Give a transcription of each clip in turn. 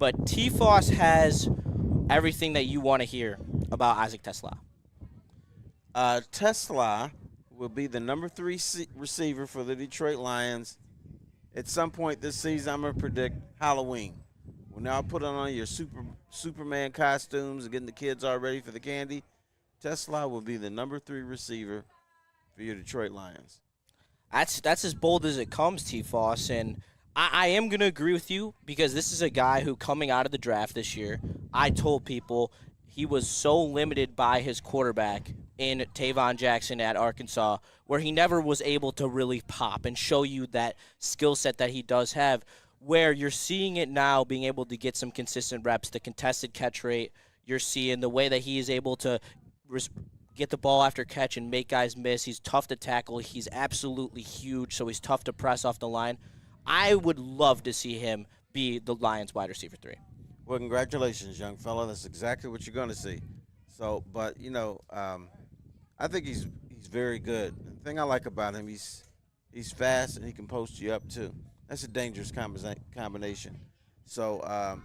But T-Foss has everything that you want to hear about Isaac Tesla. Tesla will be the number three receiver for the Detroit Lions. At some point this season, I'm going to predict Halloween. When y'all put on your Superman costumes and getting the kids all ready for the candy, Tesla will be the number three receiver for your Detroit Lions. That's as bold as it comes, T-Foss, and I am going to agree with you because this is a guy who, coming out of the draft this year, I told people he was so limited by his quarterback in Tavon Jackson at Arkansas, where he never was able to really pop and show you that skill set that he does have, where you're seeing it now being able to get some consistent reps, the contested catch rate, you're seeing the way that he is able to get the ball after catch and make guys miss. He's tough to tackle. He's absolutely huge, so he's tough to press off the line. I would love to see him be the Lions wide receiver 3. Well, congratulations, young fella. That's exactly what you're going to see. So, but I think he's very good. The thing I like about him, he's fast and he can post you up too. That's a dangerous combination. So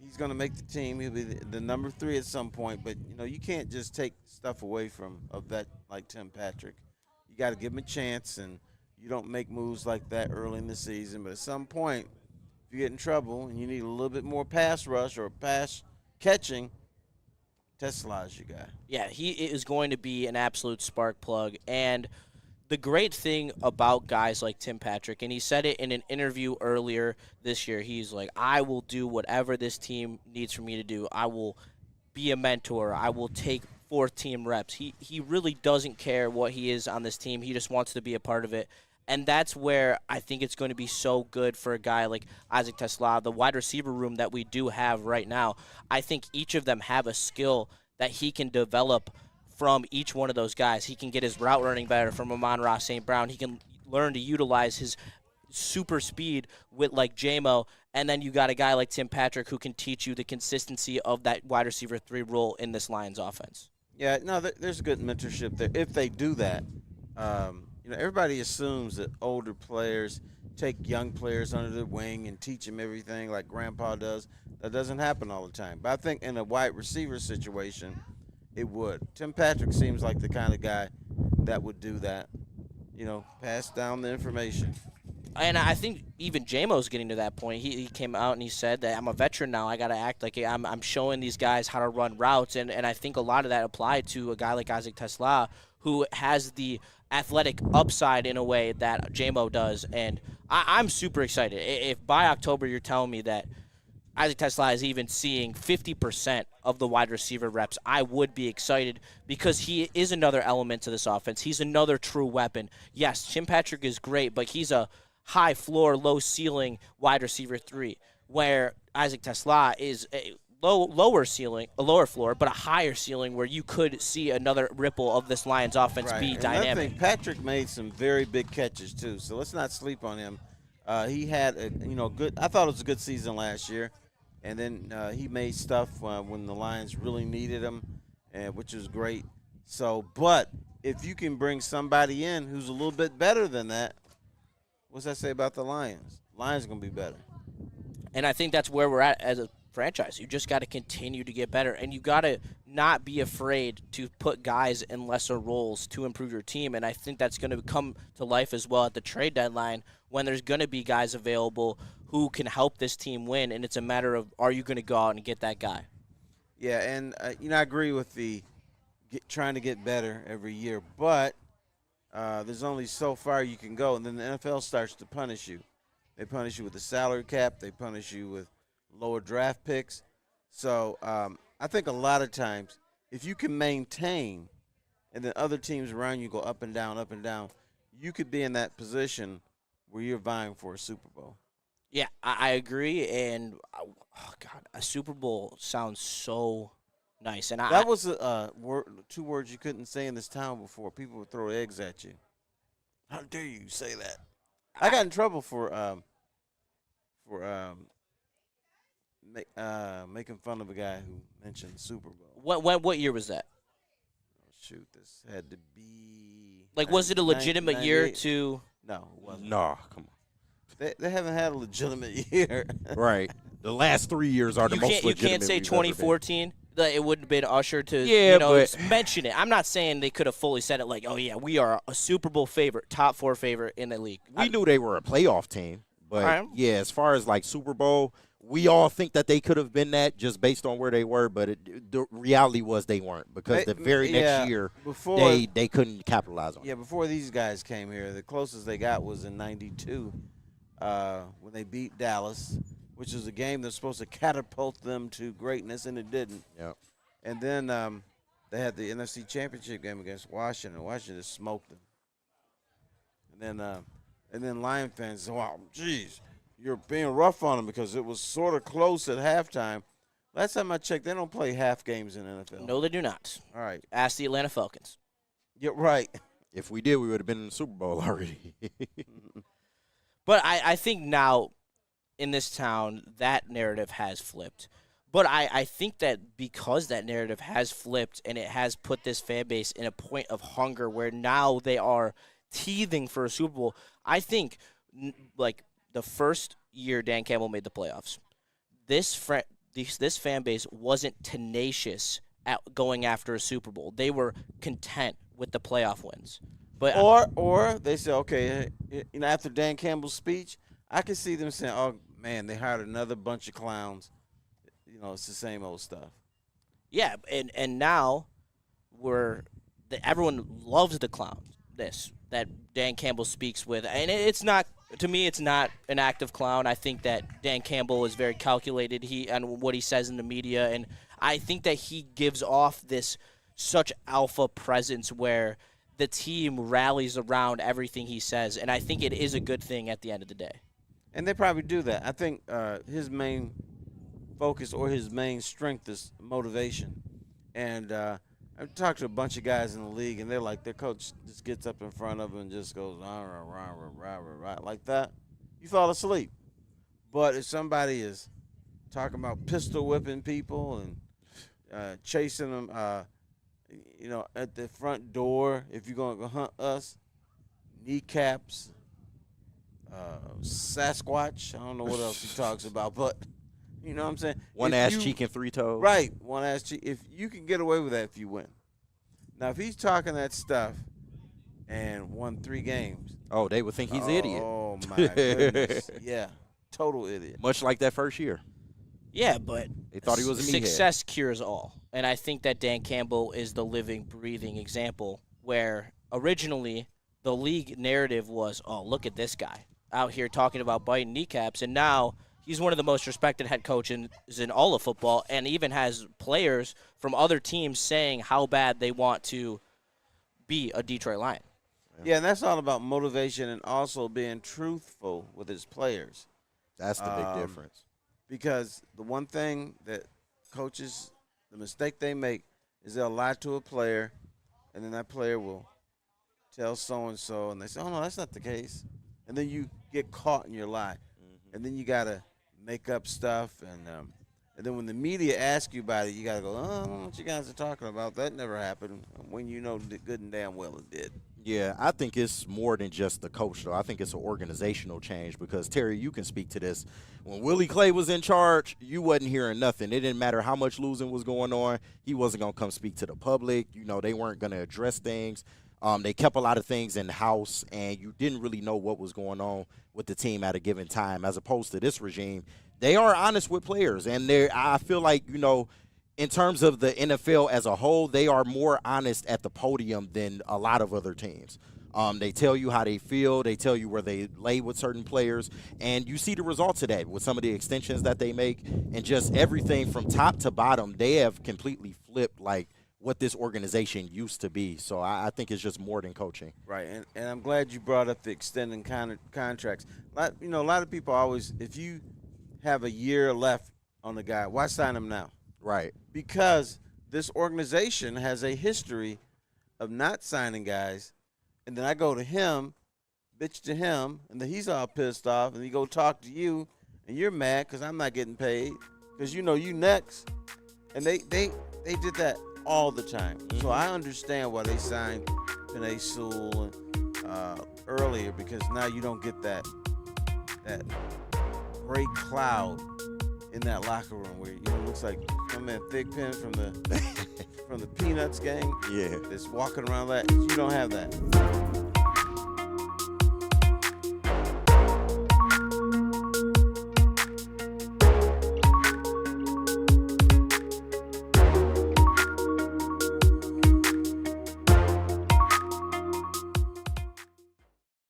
he's going to make the team. He'll be the number 3 at some point. But you can't just take stuff away from a vet like Tim Patrick. You got to give him a chance, and you don't make moves like that early in the season. But at some point, if you get in trouble and you need a little bit more pass rush or pass catching, Tesla is your guy. Yeah, he is going to be an absolute spark plug. And the great thing about guys like Tim Patrick, and he said it in an interview earlier this year, he's like, I will do whatever this team needs for me to do. I will be a mentor. I will take fourth team reps. He really doesn't care what he is on this team. He just wants to be a part of it. And that's where I think it's going to be so good for a guy like Isaac Tesla, the wide receiver room that we do have right now. I think each of them have a skill that he can develop from each one of those guys. He can get his route running better from Amon-Ra St. Brown. He can learn to utilize his super speed with like JMO. And then you got a guy like Tim Patrick who can teach you the consistency of that wide receiver 3 role in this Lions offense. Yeah, no, there's good mentorship there. If they do that, everybody assumes that older players take young players under their wing and teach them everything like Grandpa does. That doesn't happen all the time. But I think in a wide receiver situation, it would. Tim Patrick seems like the kind of guy that would do that. Pass down the information. And I think even JMO's getting to that point. He came out and he said that I'm a veteran now. I got to act like I'm showing these guys how to run routes. And I think a lot of that applied to a guy like Isaac Tesla, who has the athletic upside in a way that JMO does. And I'm super excited. If by October you're telling me that Isaac Tesla is even seeing 50% of the wide receiver reps, I would be excited because he is another element to this offense. He's another true weapon. Yes, Tim Patrick is great, but he's a high floor, low ceiling wide receiver 3, where Isaac Tesla is a lower floor, but a higher ceiling where you could see another ripple of this Lions offense be and dynamic. I think Patrick made some very big catches too, so let's not sleep on him. He had good. I thought it was a good season last year, and then he made stuff when the Lions really needed him, which was great. So, but if you can bring somebody in who's a little bit better than that, what's that say about the Lions? Lions are going to be better. And I think that's where we're at as a franchise. You just got to continue to get better, and you got to not be afraid to put guys in lesser roles to improve your team. And I think that's going to come to life as well at the trade deadline when there's going to be guys available who can help this team win, and it's a matter of are you going to go out and get that guy. Yeah, and I agree with trying to get better every year, but there's only so far you can go, and then the NFL starts to punish you. They punish you with the salary cap. They punish you with lower draft picks. So I think a lot of times if you can maintain and then other teams around you go up and down, you could be in that position where you're vying for a Super Bowl. Yeah, I agree, and a Super Bowl sounds so nice. And that was two words you couldn't say in this town before. People would throw eggs at you. How dare you say that? I got in trouble for making fun of a guy who mentioned Super Bowl. What year was that? Oh, shoot, this had to be was it a legitimate year to? No, it wasn't. No, come on. They haven't had a legitimate year. Right. The last 3 years are the most legitimate. You can't say we've ever been. 2014. That it wouldn't have been Usher to but mention it. I'm not saying they could have fully said it like, oh yeah, we are a Super Bowl favorite, top 4 favorite in the league. We knew they were a playoff team, but right. yeah, as far as like Super Bowl, we all think that they could have been that just based on where they were, but the reality was they weren't because the very next year they couldn't capitalize on it. Yeah, before these guys came here, the closest they got was in '92 when they beat Dallas, which was a game that's supposed to catapult them to greatness, and it didn't. Yep. And then they had the NFC Championship game against Washington. Washington just smoked them. And then Lion fans said, "Wow, geez, you're being rough on them because it was sort of close at halftime." Last time I checked, they don't play half games in the NFL. No, they do not. All right. Ask the Atlanta Falcons. Yeah, right. If we did, we would have been in the Super Bowl already. But I think now in this town that narrative has flipped. But I think that because that narrative has flipped and it has put this fan base in a point of hunger where now they are teething for a Super Bowl, I think like the first year Dan Campbell made the playoffs, this fan base wasn't tenacious at going after a Super Bowl. They were content with the playoff wins. But or they say, okay, after Dan Campbell's speech, I can see them saying, "Oh man, they hired another bunch of clowns." It's the same old stuff. Yeah, and now everyone loves the clown. That Dan Campbell speaks with, and it's not, to me, it's not an active clown. I think that Dan Campbell is very calculated. And what he says in the media, and I think that he gives off this such alpha presence where the team rallies around everything he says, and I think it is a good thing at the end of the day. And they probably do that. I think his main focus or his main strength is motivation. And I've talked to a bunch of guys in the league, and they're like, their coach just gets up in front of them and just goes, rah, rah, rah, rah, rah, rah, like that. You fall asleep. But if somebody is talking about pistol whipping people and chasing them, at the front door, if you're going to hunt us, kneecaps, Sasquatch, I don't know what else he talks about, but you know what I'm saying? One ass cheek and 3 toes. Right, one ass cheek. If you can get away with that if you win. Now, if he's talking that stuff and won 3 games. Oh, they would think he's an idiot. Oh, my goodness. Yeah, total idiot. Much like that first year. Yeah, but they thought he was a meathead. Success cures all. And I think that Dan Campbell is the living, breathing example where originally the league narrative was, oh, look at this guy out here talking about biting kneecaps, and now he's one of the most respected head coaches in all of football and even has players from other teams saying how bad they want to be a Detroit Lion. Yeah, and that's all about motivation and also being truthful with his players. That's the big difference. Because the one thing that coaches, the mistake they make is they'll lie to a player, and then that player will tell so-and-so, and they say, oh, no, that's not the case. And then you get caught in your lie. And then you got to make up stuff. And then when the media asks you about it, you got to go, oh, I don't know what you guys are talking about. That never happened, when you know good and damn well it did. Yeah, I think it's more than just the coach, though. I think it's an organizational change because, Terry, you can speak to this. When Willie Clay was in charge, you wasn't hearing nothing. It didn't matter how much losing was going on. He wasn't going to come speak to the public. They weren't going to address things. They kept a lot of things in-house, and you didn't really know what was going on with the team at a given time, as opposed to this regime. They are honest with players, and I feel like, in terms of the NFL as a whole, they are more honest at the podium than a lot of other teams. They tell you how they feel. They tell you where they lay with certain players, and you see the results of that with some of the extensions that they make and just everything from top to bottom. They have completely flipped, like, what this organization used to be. So I think it's just more than coaching. Right, and I'm glad you brought up the extending contracts. A lot of people always, if you have a year left on the guy, why sign him now? Right. Because this organization has a history of not signing guys, and then I go to him, bitch to him, and then he's all pissed off, and he go talk to you, and you're mad because I'm not getting paid because you next. And they did that all the time. Mm-hmm. So I understand why they signed Penei Sewell earlier, because now you don't get that that gray cloud in that locker room where it looks like some man Thigpen from the Peanuts gang. Yeah. That's walking around that. You don't have that.